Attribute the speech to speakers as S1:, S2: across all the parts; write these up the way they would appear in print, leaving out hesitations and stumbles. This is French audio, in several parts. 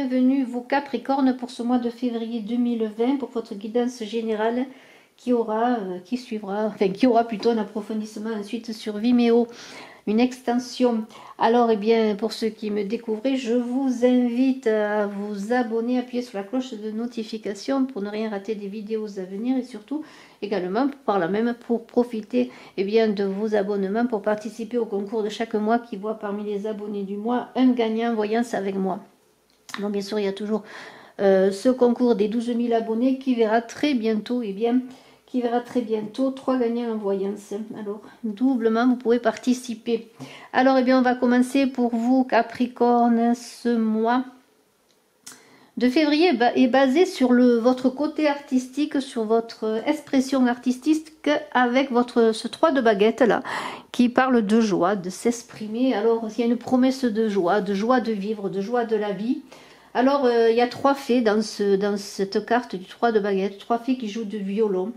S1: bienvenue vous Capricorne pour ce mois de février 2020 pour votre guidance générale qui aura plutôt un approfondissement ensuite sur Vimeo, une extension. Alors, pour ceux qui me découvrent, je vous invite à vous abonner, appuyer sur la cloche de notification pour ne rien rater des vidéos à venir et surtout également par là même pour profiter de vos abonnements pour participer au concours de chaque mois qui voit parmi les abonnés du mois un gagnant voyance avec moi. Donc bien sûr, il y a toujours ce concours des 12 000 abonnés qui verra très bientôt qui verra très bientôt 3 gagnants en voyance. Alors, doublement, vous pouvez participer. Alors, on va commencer pour vous, Capricorne. Ce mois de février est basé sur votre côté artistique, sur votre expression artistique, avec ce 3 de baguette là, qui parle de joie, de s'exprimer. Alors, il y a une promesse de joie de vivre, de joie de la vie. Alors, il y a 3 fées dans cette carte du 3 de baguette, 3 fées qui jouent du violon.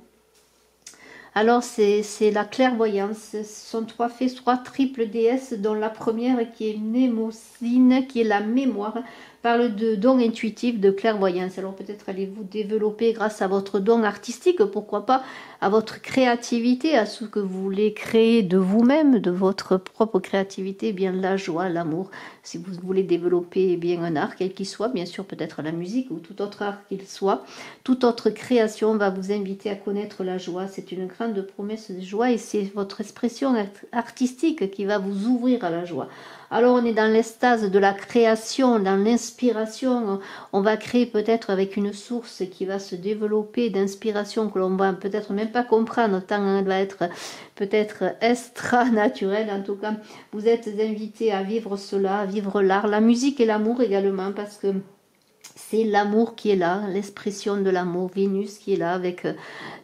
S1: Alors, c'est la clairvoyance. Ce sont 3 fées, 3 triples déesses, dont la première qui est Mnémosyne, qui est la mémoire, parle de don intuitif, de clairvoyance. Alors, peut-être allez-vous développer grâce à votre don artistique, pourquoi pas, à votre créativité, à ce que vous voulez créer de vous-même, de votre propre créativité, la joie, l'amour. Si vous voulez développer un art, quel qu'il soit, bien sûr, peut-être la musique ou tout autre art qu'il soit, toute autre création va vous inviter à connaître la joie. C'est une grande promesse de joie et c'est votre expression artistique qui va vous ouvrir à la joie. Alors on est dans l'extase de la création, dans l'inspiration. On va créer peut-être avec une source qui va se développer d'inspiration que l'on va peut-être même pas comprendre, tant elle va être peut-être extra-naturelle. En tout cas, vous êtes invités à vivre cela, à vivre l'art, la musique et l'amour également, parce que c'est l'amour qui est là, l'expression de l'amour, Vénus qui est là avec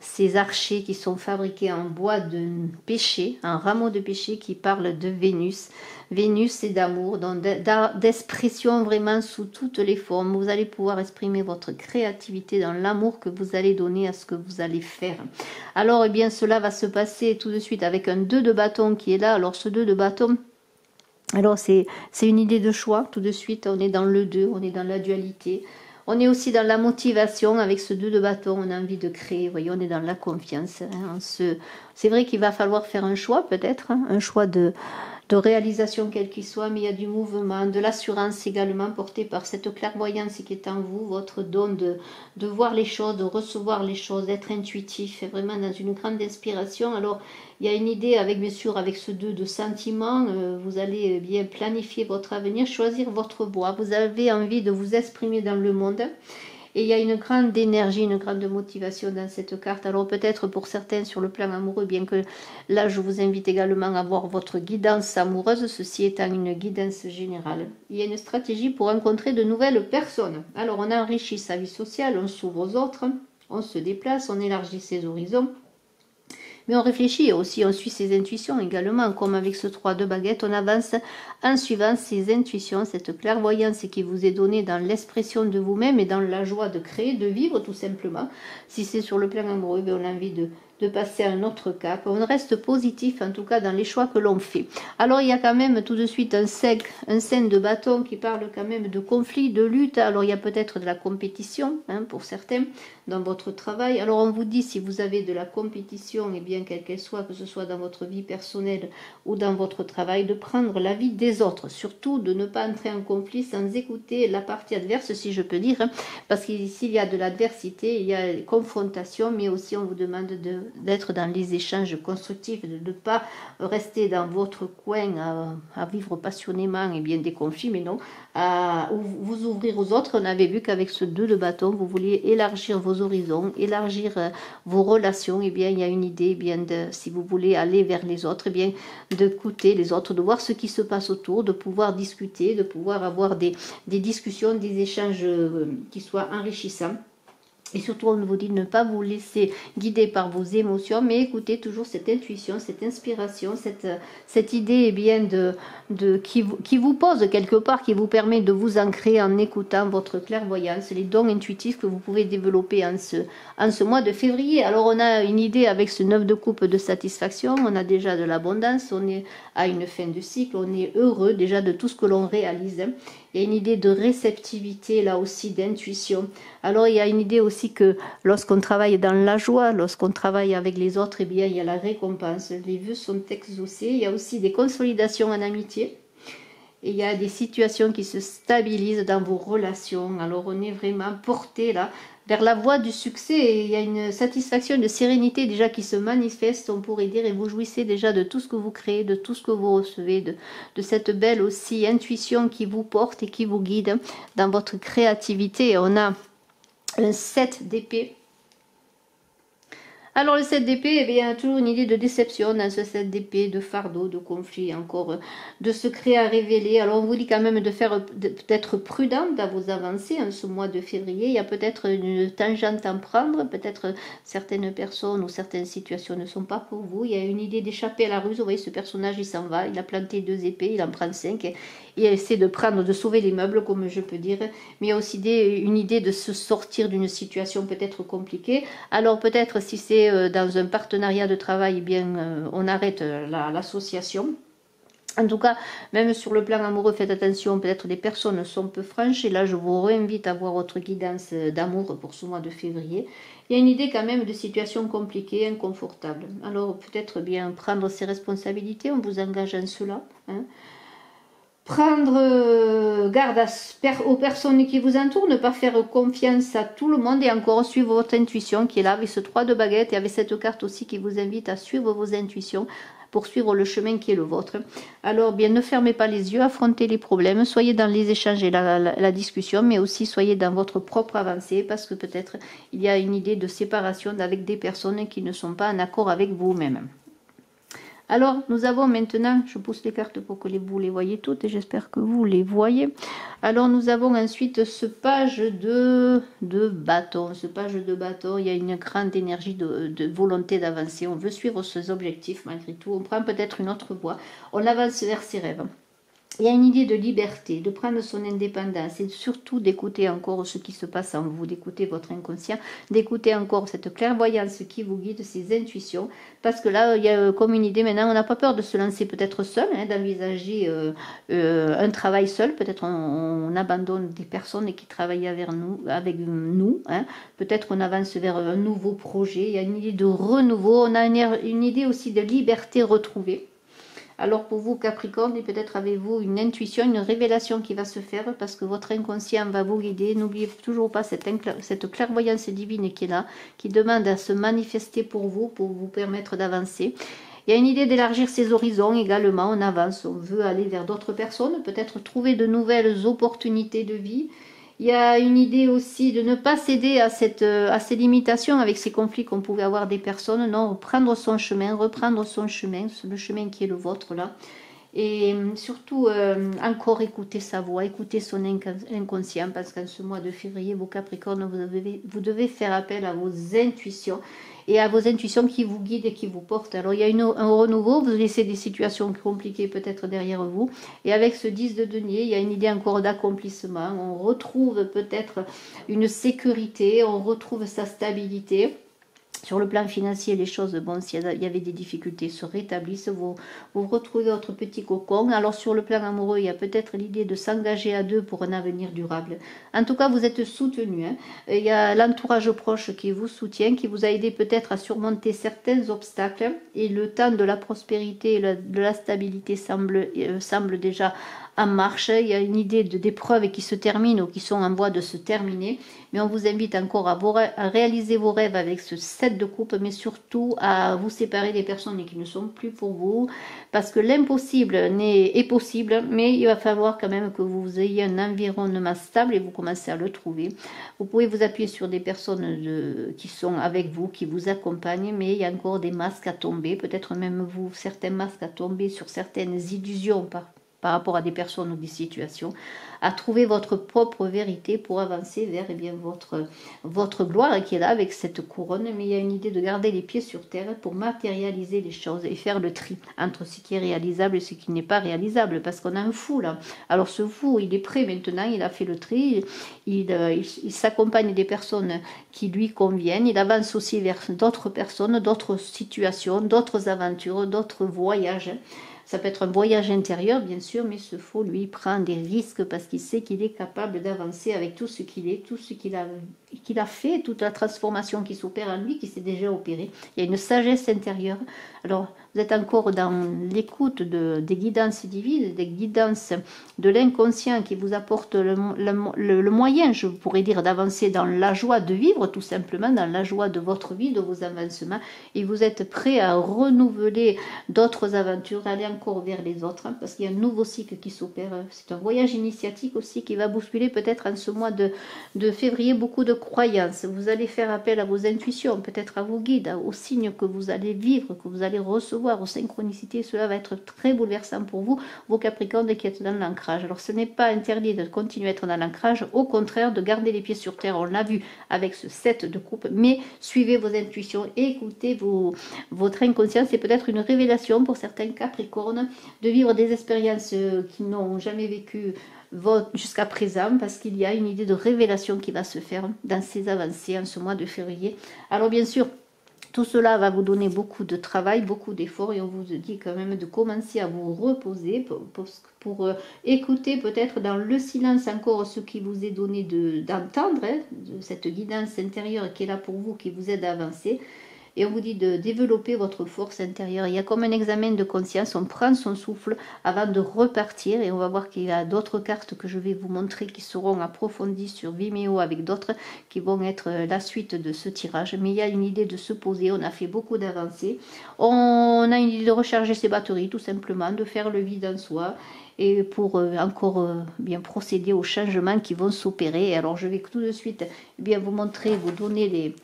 S1: ces archers qui sont fabriqués en bois de pêcher, un rameau de pêcher qui parle de Vénus. Vénus, c'est d'amour, d'expression vraiment sous toutes les formes. Vous allez pouvoir exprimer votre créativité dans l'amour que vous allez donner à ce que vous allez faire. Alors, cela va se passer tout de suite avec un 2 de bâton qui est là. Alors, ce 2 de bâton, alors c'est une idée de choix. Tout de suite, on est dans le 2, on est dans la dualité. On est aussi dans la motivation avec ce 2 de bâton, on a envie de créer, vous voyez, on est dans la confiance. C'est vrai qu'il va falloir faire un choix peut-être, un choix de réalisation quel qu'il soit, mais il y a du mouvement, de l'assurance également portée par cette clairvoyance qui est en vous, votre don de voir les choses, de recevoir les choses, d'être intuitif, vraiment dans une grande inspiration. Alors, il y a une idée avec, bien sûr, avec ce 2 de sentiment, vous allez bien planifier votre avenir, choisir votre voie. Vous avez envie de vous exprimer dans le monde. Et il y a une grande énergie, une grande motivation dans cette carte. Alors peut-être pour certains sur le plan amoureux, bien que là je vous invite également à voir votre guidance amoureuse, ceci étant une guidance générale. Il y a une stratégie pour rencontrer de nouvelles personnes. Alors on enrichit sa vie sociale, on s'ouvre aux autres, on se déplace, on élargit ses horizons. Mais on réfléchit aussi, on suit ses intuitions également, comme avec ce 3 de baguette, on avance en suivant ses intuitions, cette clairvoyance qui vous est donnée dans l'expression de vous-même et dans la joie de créer, de vivre tout simplement. Si c'est sur le plan amoureux, on a envie de passer à un autre cap. On reste positif en tout cas dans les choix que l'on fait. Alors il y a quand même tout de suite un 5 de bâton qui parle quand même de conflit, de lutte. Alors il y a peut-être de la compétition pour certains dans votre travail. Alors on vous dit si vous avez de la compétition, quelle qu'elle soit, que ce soit dans votre vie personnelle ou dans votre travail, de prendre l'avis des autres. Surtout de ne pas entrer en conflit sans écouter la partie adverse, si je peux dire, parce qu'ici il y a de l'adversité, il y a confrontation, mais aussi on vous demande d'être dans les échanges constructifs, de ne pas rester dans votre coin à vivre passionnément des conflits, mais non, à vous ouvrir aux autres. On avait vu qu'avec ce 2 de bâton, vous vouliez élargir vos horizons, élargir vos relations. Il y a une idée, si vous voulez aller vers les autres, d'écouter les autres, de voir ce qui se passe autour, de pouvoir discuter, de pouvoir avoir des discussions, des échanges qui soient enrichissants. Et surtout, on vous dit de ne pas vous laisser guider par vos émotions, mais écoutez toujours cette intuition, cette inspiration, cette idée qui vous pose quelque part, qui vous permet de vous ancrer en écoutant votre clairvoyance, les dons intuitifs que vous pouvez développer en ce mois de février. Alors, on a une idée avec ce 9 de coupe de satisfaction, on a déjà de l'abondance, on est à une fin de cycle, on est heureux déjà de tout ce que l'on réalise. Il y a une idée de réceptivité, là aussi, d'intuition. Alors, il y a une idée aussi que lorsqu'on travaille dans la joie, lorsqu'on travaille avec les autres, eh bien, il y a la récompense. Les vœux sont exaucés. Il y a aussi des consolidations en amitié. Et il y a des situations qui se stabilisent dans vos relations. Alors, on est vraiment porté, là, vers la voie du succès. Et il y a une satisfaction de sérénité déjà qui se manifeste, on pourrait dire, et vous jouissez déjà de tout ce que vous créez, de tout ce que vous recevez, de cette belle aussi intuition qui vous porte et qui vous guide dans votre créativité. Et on a un 7 d'épée. Alors le 7 d'épée, eh bien, il y a toujours une idée de déception dans ce 7 d'épée, de fardeau, de conflit, encore de secrets à révéler. Alors on vous dit quand même d'être prudent dans vos avancées en ce mois de février. Il y a peut-être une tangente à prendre, peut-être certaines personnes ou certaines situations ne sont pas pour vous. Il y a une idée d'échapper à la ruse. Vous voyez, ce personnage, il s'en va, il a planté 2 épées, il en prend 5 et il essaie de sauver les meubles, comme je peux dire. Mais il y a aussi une idée de se sortir d'une situation peut-être compliquée. Alors peut-être si c'est dans un partenariat de travail, eh bien, on arrête l'association. En tout cas, même sur le plan amoureux, faites attention, peut-être des personnes sont peu franches. Et là, je vous réinvite à voir votre guidance d'amour pour ce mois de février. Il y a une idée quand même de situation compliquée, inconfortable. Alors peut-être bien prendre ses responsabilités, on vous engage en cela. Hein. Prendre garde aux personnes qui vous entourent, ne pas faire confiance à tout le monde et encore suivre votre intuition qui est là avec ce 3 de baguette et avec cette carte aussi qui vous invite à suivre vos intuitions pour suivre le chemin qui est le vôtre. Alors bien, ne fermez pas les yeux, affrontez les problèmes, soyez dans les échanges et la discussion, mais aussi soyez dans votre propre avancée parce que peut-être il y a une idée de séparation avec des personnes qui ne sont pas en accord avec vous-même. Alors, nous avons maintenant, je pousse les cartes pour que vous les voyez toutes et j'espère que vous les voyez. Alors, nous avons ensuite ce page de bâton. Ce page de bâton, il y a une grande énergie de volonté d'avancer. On veut suivre ses objectifs malgré tout. On prend peut-être une autre voie. On avance vers ses rêves. Il y a une idée de liberté, de prendre son indépendance et surtout d'écouter encore ce qui se passe en vous, d'écouter votre inconscient, d'écouter encore cette clairvoyance qui vous guide, ces intuitions. Parce que là, il y a comme une idée maintenant, on n'a pas peur de se lancer peut-être seul, hein, d'envisager un travail seul. Peut-être on abandonne des personnes qui travaillent avec nous. Hein. Peut-être on avance vers un nouveau projet. Il y a une idée de renouveau. On a une idée aussi de liberté retrouvée. Alors pour vous Capricorne, et peut-être avez-vous une intuition, une révélation qui va se faire parce que votre inconscient va vous guider. N'oubliez toujours pas cette clairvoyance divine qui est là, qui demande à se manifester pour vous permettre d'avancer. Il y a une idée d'élargir ses horizons également, on avance, on veut aller vers d'autres personnes, peut-être trouver de nouvelles opportunités de vie. Il y a une idée aussi de ne pas céder à ces limitations avec ces conflits qu'on pouvait avoir des personnes. Non, reprendre son chemin, le chemin qui est le vôtre là. Et surtout, encore écouter sa voix, écouter son inconscient, parce qu'en ce mois de février, vos Capricornes, vous devez faire appel à vos intuitions et à vos intuitions qui vous guident et qui vous portent. Alors, il y a un renouveau, vous laissez des situations compliquées peut-être derrière vous. Et avec ce 10 de denier, il y a une idée encore d'accomplissement. On retrouve peut-être une sécurité, on retrouve sa stabilité. Sur le plan financier, les choses, bon, s'il y avait des difficultés, se rétablissent. Vous retrouvez votre petit cocon. Alors, sur le plan amoureux, il y a peut-être l'idée de s'engager à deux pour un avenir durable. En tout cas, vous êtes soutenu. Hein. Il y a l'entourage proche qui vous soutient, qui vous a aidé peut-être à surmonter certains obstacles. Et le temps de la prospérité et de la stabilité semble déjà en marche. Il y a une idée d'épreuves qui se terminent ou qui sont en voie de se terminer. Mais on vous invite encore à réaliser vos rêves avec ce 7 de coupe, mais surtout à vous séparer des personnes qui ne sont plus pour vous. Parce que l'impossible est possible, mais il va falloir quand même que vous ayez un environnement stable et vous commencez à le trouver. Vous pouvez vous appuyer sur des personnes qui sont avec vous, qui vous accompagnent, mais il y a encore des masques à tomber. Peut-être même vous, certains masques à tomber sur certaines illusions par rapport à des personnes ou des situations, à trouver votre propre vérité pour avancer vers votre gloire qui est là avec cette couronne. Mais il y a une idée de garder les pieds sur terre pour matérialiser les choses et faire le tri entre ce qui est réalisable et ce qui n'est pas réalisable, parce qu'on a un fou là. Alors ce fou, il est prêt maintenant, il a fait le tri, il s'accompagne des personnes qui lui conviennent, il avance aussi vers d'autres personnes, d'autres situations, d'autres aventures, d'autres voyages. Ça peut être un voyage intérieur, bien sûr, mais ce faux, lui, prend des risques parce qu'il sait qu'il est capable d'avancer avec tout ce qu'il est, tout ce qu'il a fait, toute la transformation qui s'opère en lui, qui s'est déjà opérée. Il y a une sagesse intérieure. Alors, vous êtes encore dans l'écoute des guidances divines, des guidances de l'inconscient qui vous apporte le moyen, je pourrais dire, d'avancer dans la joie de vivre, tout simplement, dans la joie de votre vie, de vos avancements. Et vous êtes prêt à renouveler d'autres aventures, aller encore vers les autres, hein, parce qu'il y a un nouveau cycle qui s'opère. C'est un voyage initiatique aussi qui va bousculer peut-être en ce mois de février beaucoup de croyances. Vous allez faire appel à vos intuitions, peut-être à vos guides, aux signes que vous allez vivre, que vous allez recevoir, aux synchronicités. Cela va être très bouleversant pour vous, vos Capricornes qui êtes dans l'ancrage. Alors ce n'est pas interdit de continuer à être dans l'ancrage, au contraire de garder les pieds sur terre, on l'a vu avec ce 7 de coupe, mais suivez vos intuitions et écoutez votre inconscient. C'est peut-être une révélation pour certains Capricornes de vivre des expériences qu'ils n'ont jamais vécues jusqu'à présent, parce qu'il y a une idée de révélation qui va se faire dans ces avancées en ce mois de février. Alors bien sûr, tout cela va vous donner beaucoup de travail, beaucoup d'efforts, et on vous dit quand même de commencer à vous reposer pour écouter peut-être dans le silence encore ce qui vous est donné d'entendre, hein, de cette guidance intérieure qui est là pour vous, qui vous aide à avancer. Et on vous dit de développer votre force intérieure. Il y a comme un examen de conscience, on prend son souffle avant de repartir. Et on va voir qu'il y a d'autres cartes que je vais vous montrer qui seront approfondies sur Vimeo avec d'autres qui vont être la suite de ce tirage. Mais il y a une idée de se poser, on a fait beaucoup d'avancées. On a une idée de recharger ses batteries tout simplement, de faire le vide en soi. Et pour encore bien procéder aux changements qui vont s'opérer. Alors je vais tout de suite bien vous montrer, vous donner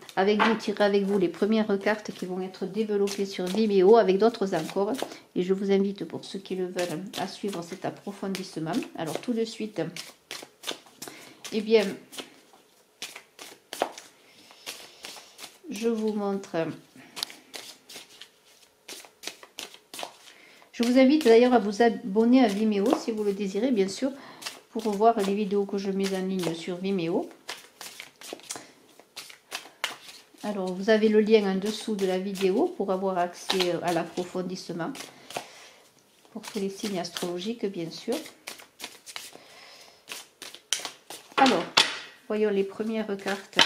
S1: tirer avec vous les premières cartes qui vont être développées sur Vimeo avec d'autres encore. Et je vous invite pour ceux qui le veulent à suivre cet approfondissement. Alors tout de suite, eh bien, je vous montre. Je vous invite d'ailleurs à vous abonner à Vimeo si vous le désirez, bien sûr, pour voir les vidéos que je mets en ligne sur Vimeo. Alors, vous avez le lien en dessous de la vidéo pour avoir accès à l'approfondissement, pour tous les signes astrologiques, bien sûr. Alors, voyons les premières cartes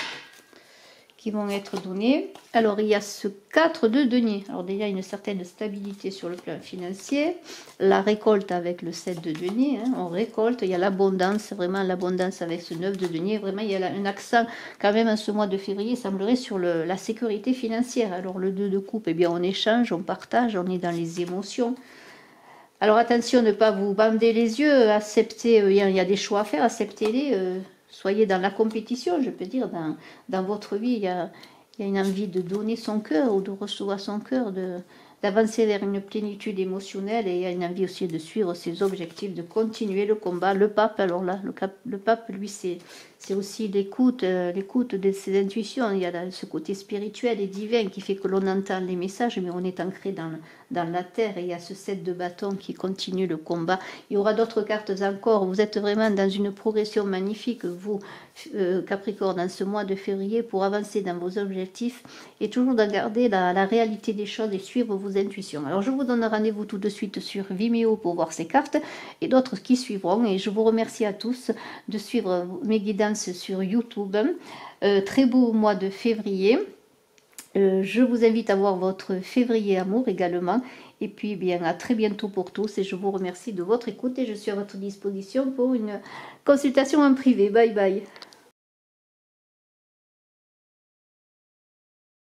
S1: qui vont être données. Alors, il y a ce 4 de denier. Alors, déjà, une certaine stabilité sur le plan financier. La récolte avec le 7 de denier. Hein, on récolte. Il y a l'abondance, vraiment l'abondance avec ce 9 de denier. Vraiment, il y a un accent quand même en ce mois de février, il semblerait, sur la sécurité financière. Alors, le 2 de coupe, eh bien, on échange, on partage, on est dans les émotions. Alors, attention, ne pas vous bander les yeux. Acceptez, il y a des choix à faire, acceptez-les. Soyez dans la compétition, je peux dire, dans votre vie, il y a une envie de donner son cœur ou de recevoir son cœur, d'avancer vers une plénitude émotionnelle, et il y a une envie aussi de suivre ses objectifs, de continuer le combat. Le pape, alors là, le pape, lui, c'est aussi l'écoute de ses intuitions. Il y a ce côté spirituel et divin qui fait que l'on entend les messages, mais on est ancré dans la terre, et il y a ce 7 de bâton qui continue le combat. Il y aura d'autres cartes encore. Vous êtes vraiment dans une progression magnifique, vous, Capricorne, en ce mois de février, pour avancer dans vos objectifs et toujours de garder la réalité des choses et suivre vos intuitions. Alors, je vous donne rendez-vous tout de suite sur Vimeo pour voir ces cartes et d'autres qui suivront. Et je vous remercie à tous de suivre mes guidances sur YouTube. Très beau mois de février. Je vous invite à voir votre février amour également. Et puis, bien, à très bientôt pour tous. Et je vous remercie de votre écoute. Et je suis à votre disposition pour une consultation en privé. Bye bye.